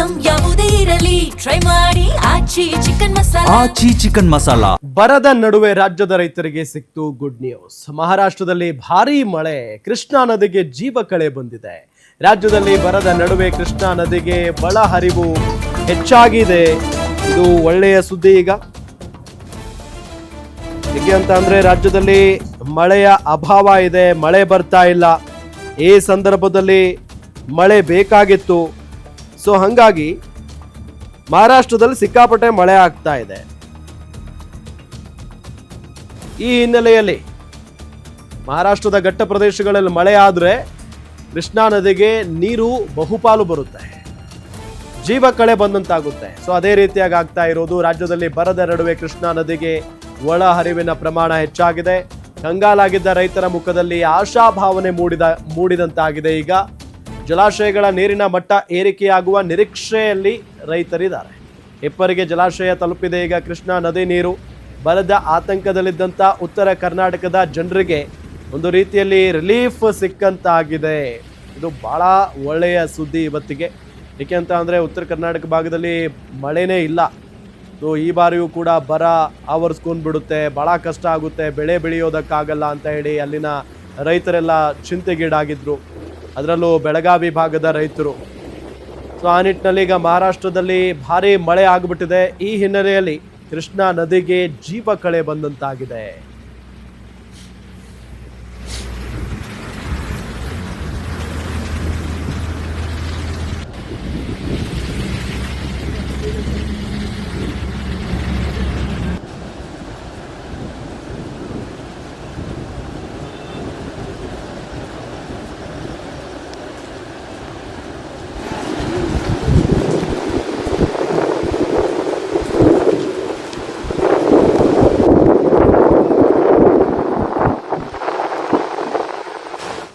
Item ಯಾವುದೇ ಇರಲಿ try ಮಾಡಿ ಆಚಿ ಚಿಕನ್ ಮಸಾಲಾ. ಬರದ ನಡುವೆ ರಾಜ್ಯದ ರೈತರಿಗೆ ಸಿಕ್ತು ಗುಡ್ ನ್ಯೂಸ್. ಮಹಾರಾಷ್ಟ್ರದಲ್ಲಿ ಭಾರೀ ಮಳೆ ಕೃಷ್ಣಾ ನದಿಗೆ ಜೀವ ಕಳೆ ಬಂದಿದೆ. ರಾಜ್ಯದಲ್ಲಿ ಬರದ ನಡುವೆ ಕೃಷ್ಣಾ ನದಿಗೆ ಬಳ ಹರಿವು ಹೆಚ್ಚಾಗಿದೆ. ಇದು ಒಳ್ಳೆಯ ಸುದ್ದಿ. ಈಗ ಹೇಗೆ ಅಂತ ಅಂದ್ರೆ ರಾಜ್ಯದಲ್ಲಿ ಮಳೆಯ ಅಭಾವ ಇದೆ, ಮಳೆ ಬರ್ತಾ ಇಲ್ಲ. ಈ ಸಂದರ್ಭದಲ್ಲಿ ಮಳೆ ಬೇಕಾಗಿತ್ತು. ಸೊ ಹಂಗಾಗಿ ಮಹಾರಾಷ್ಟ್ರದಲ್ಲಿ ಸಿಕ್ಕಾಪಟ್ಟೆ ಮಳೆ ಆಗ್ತಾ ಇದೆ. ಈ ಹಿನ್ನೆಲೆಯಲ್ಲಿ ಮಹಾರಾಷ್ಟ್ರದ ಘಟ್ಟ ಪ್ರದೇಶಗಳಲ್ಲಿ ಮಳೆ ಆದ್ರೆ ಕೃಷ್ಣಾ ನದಿಗೆ ನೀರು ಬಹುಪಾಲು ಬರುತ್ತೆ, ಜೀವ ಕಳೆ ಬಂದಂತಾಗುತ್ತೆ. ಸೊ ಅದೇ ರೀತಿಯಾಗಿ ಆಗ್ತಾ ಇರೋದು. ರಾಜ್ಯದಲ್ಲಿ ಬರದ ನಡುವೆ ಕೃಷ್ಣಾ ನದಿಗೆ ಒಳ ಹರಿವಿನ ಪ್ರಮಾಣ ಹೆಚ್ಚಾಗಿದೆ. ಕಂಗಾಲಾಗಿದ್ದ ರೈತರ ಮುಖದಲ್ಲಿ ಆಶಾಭಾವನೆ ಮೂಡಿದಂತಾಗಿದೆ. ಈಗ ಜಲಾಶಯಗಳ ನೀರಿನ ಮಟ್ಟ ಏರಿಕೆಯಾಗುವ ನಿರೀಕ್ಷೆಯಲ್ಲಿ ರೈತರಿದ್ದಾರೆ. ಹಿಪ್ಪರಿಗೆ ಜಲಾಶಯ ತಲುಪಿದೆ ಈಗ ಕೃಷ್ಣಾ ನದಿ ನೀರು. ಬರದ ಆತಂಕದಲ್ಲಿದ್ದಂಥ ಉತ್ತರ ಕರ್ನಾಟಕದ ಜನರಿಗೆ ಒಂದು ರೀತಿಯಲ್ಲಿ ರಿಲೀಫ್ ಸಿಕ್ಕಂತಾಗಿದೆ. ಇದು ಬಹಳ ಒಳ್ಳೆಯ ಸುದ್ದಿ ಇವತ್ತಿಗೆ. ಏಕೆ ಅಂತ ಅಂದರೆ ಉತ್ತರ ಕರ್ನಾಟಕ ಭಾಗದಲ್ಲಿ ಮಳೆನೇ ಇಲ್ಲ. ಸೊ ಈ ಬಾರಿಯೂ ಕೂಡ ಬರ ಆವರಿಸ್ಕೊಂಡ್ಬಿಡುತ್ತೆ, ಭಾಳ ಕಷ್ಟ ಆಗುತ್ತೆ, ಬೆಳೆ ಬೆಳೆಯೋದಕ್ಕಾಗಲ್ಲ ಅಂತ ಹೇಳಿ ಅಲ್ಲಿನ ರೈತರೆಲ್ಲ ಚಿಂತೆಗೀಡಾಗಿದ್ರು, ಅದರಲ್ಲೂ ಬೆಳಗಾವಿ ಭಾಗದ ರೈತರು. ಸೊ ಆ ನಿಟ್ಟಿನಲ್ಲಿ ಈಗ ಮಹಾರಾಷ್ಟ್ರದಲ್ಲಿ ಭಾರಿ ಮಳೆ ಆಗಿಬಿಟ್ಟಿದೆ. ಈ ಹಿನ್ನೆಲೆಯಲ್ಲಿ ಕೃಷ್ಣಾ ನದಿಗೆ ಜೀವ ಕಳೆ ಬಂದಂತಾಗಿದೆ.